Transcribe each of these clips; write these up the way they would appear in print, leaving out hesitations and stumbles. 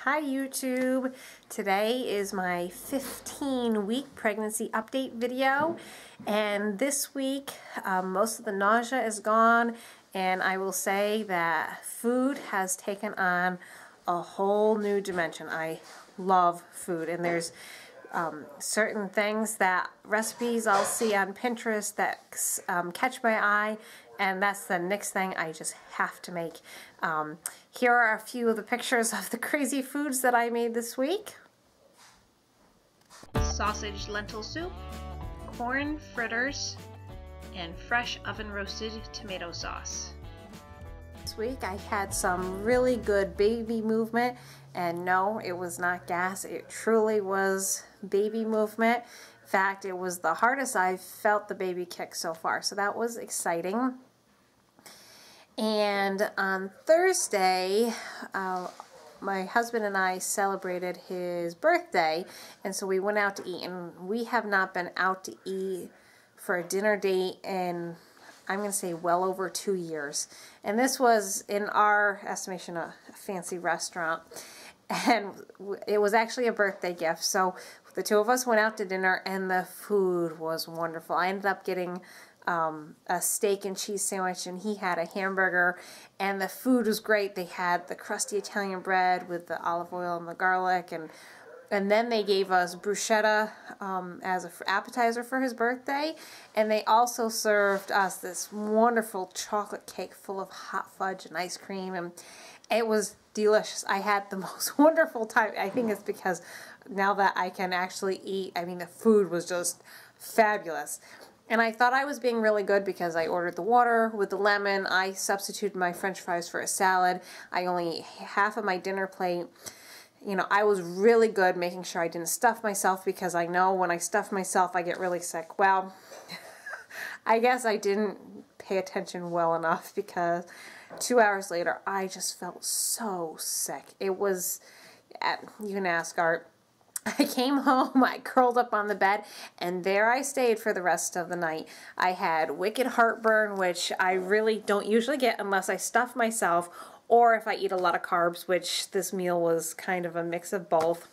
Hi YouTube! Today is my 15-week pregnancy update video, and this week most of the nausea is gone, and I will say that food has taken on a whole new dimension. I love food, and there's certain things recipes I'll see on Pinterest that catch my eye, and that's the next thing I just have to make. Here are a few of the pictures of the crazy foods that I made this week. Sausage lentil soup, corn fritters, and fresh oven roasted tomato sauce. This week I had some really good baby movement, and no, it was not gas. It truly was baby movement. In fact, it was the hardest I've felt the baby kick so far, so that was exciting. And on Thursday, my husband and I celebrated his birthday, and so we went out to eat, and we have not been out to eat for a dinner date in, I'm going to say, well over 2 years. And this was, in our estimation, a fancy restaurant. And it was actually a birthday gift. So the two of us went out to dinner, and the food was wonderful. I ended up getting a steak and cheese sandwich, and he had a hamburger, and the food was great. They had the crusty Italian bread with the olive oil and the garlic, and then they gave us bruschetta as an appetizer for his birthday, and they also served us this wonderful chocolate cake full of hot fudge and ice cream, and it was delicious. I had the most wonderful time. I think it's because now that I can actually eat, I mean, the food was just fabulous. And I thought I was being really good because I ordered the water with the lemon. I substituted my French fries for a salad. I only ate half of my dinner plate. You know, I was really good making sure I didn't stuff myself, because I know when I stuff myself I get really sick. Well, I guess I didn't pay attention well enough, because 2 hours later I just felt so sick. It was, you can ask Art. I came home, I curled up on the bed, and there I stayed for the rest of the night. I had wicked heartburn, which I really don't usually get unless I stuff myself or if I eat a lot of carbs, which this meal was kind of a mix of both.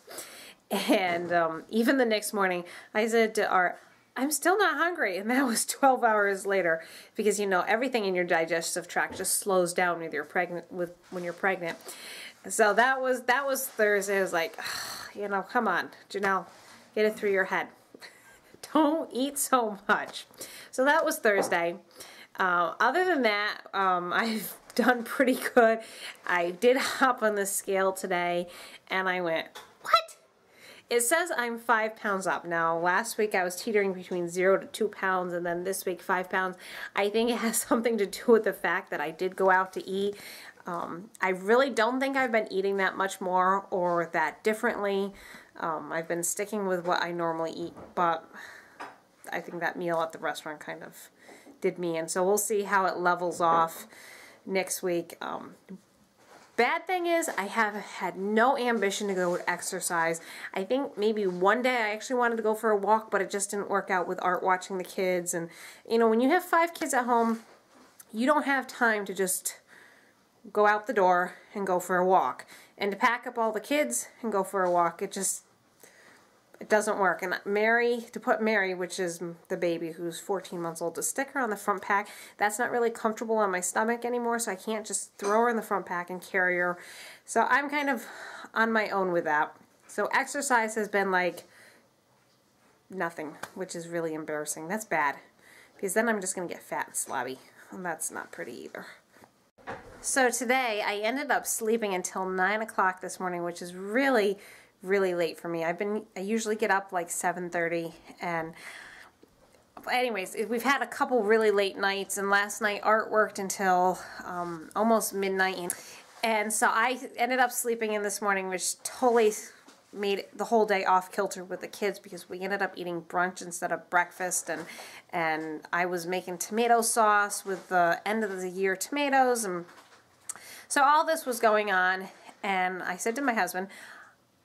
And even the next morning, I said to Art, I'm still not hungry, and that was 12 hours later, because you know everything in your digestive tract just slows down when you're pregnant. So that was Thursday. I was like, you know, come on, Janelle, get it through your head. Don't eat so much. So that was Thursday. Other than that, I've done pretty good. I did hop on the scale today, and I went, what? It says I'm 5 pounds up. Now, last week I was teetering between 0 to 2 pounds, and then this week 5 pounds. I think it has something to do with the fact that I did go out to eat. I really don't think I've been eating that much more or that differently. I've been sticking with what I normally eat, but I think that meal at the restaurant kind of did me in. So we'll see how it levels off next week. Bad thing is I have had no ambition to go exercise. I think maybe one day I actually wanted to go for a walk, but it just didn't work out with Art watching the kids. And you know, when you have 5 kids at home, you don't have time to just go out the door and go for a walk. And to pack up all the kids and go for a walk, it doesn't work. And to put Mary, which is the baby who's 14 months old, to stick her on the front pack, that's not really comfortable on my stomach anymore, so I can't just throw her in the front pack and carry her. So I'm kind of on my own with that. So exercise has been like nothing, which is really embarrassing. That's bad, because then I'm just going to get fat and slobby, and that's not pretty either. So today I ended up sleeping until 9 o'clock this morning, which is really late for me. I usually get up like 7:30, and anyways, we've had a couple really late nights, and last night Art worked until almost midnight, and so I ended up sleeping in this morning, which totally made the whole day off kilter with the kids, because we ended up eating brunch instead of breakfast, and I was making tomato sauce with the end of the year tomatoes, and so all this was going on, and I said to my husband,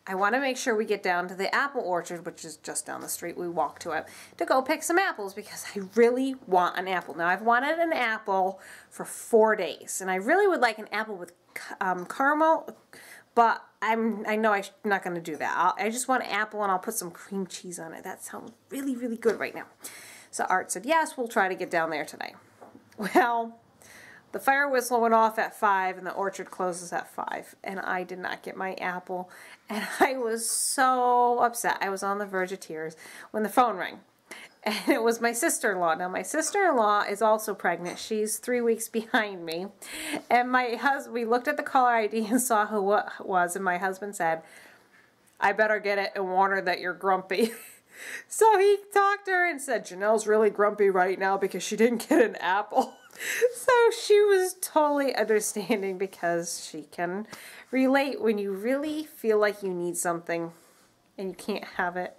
I want to make sure we get down to the apple orchard, which is just down the street. We walk to it to go pick some apples, because I really want an apple. Now, I've wanted an apple for 4 days, and I really would like an apple with caramel, But I know I'm not going to do that. I just want apple, and I'll put some cream cheese on it. That sounds really, really good right now. So Art said, yes, we'll try to get down there today. Well, the fire whistle went off at 5, and the orchard closes at 5, and I did not get my apple, and I was so upset. I was on the verge of tears when the phone rang, and it was my sister-in-law. Now, my sister-in-law is also pregnant. She's 3 weeks behind me, and my husband, we looked at the caller ID and saw who it was, and my husband said, I better get it and warn her that you're grumpy. So he talked to her and said, Janelle's really grumpy right now because she didn't get an apple. So she was totally understanding, because she can relate when you really feel like you need something and you can't have it.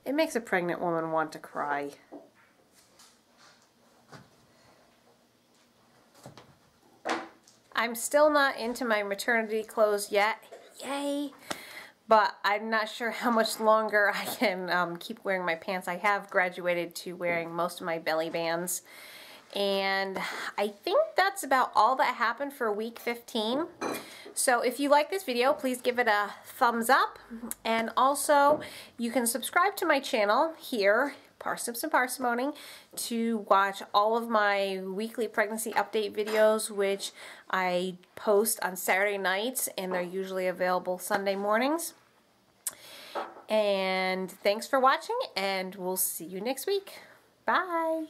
It makes a pregnant woman want to cry. I'm still not into my maternity clothes yet. Yay! But I'm not sure how much longer I can keep wearing my pants. I have graduated to wearing most of my belly bands. And I think that's about all that happened for week 15. So if you like this video, please give it a thumbs up. And also, you can subscribe to my channel here, Parsnips and Parsimony, to watch all of my weekly pregnancy update videos, which I post on Saturday nights, and they're usually available Sunday mornings. And thanks for watching, and we'll see you next week. Bye!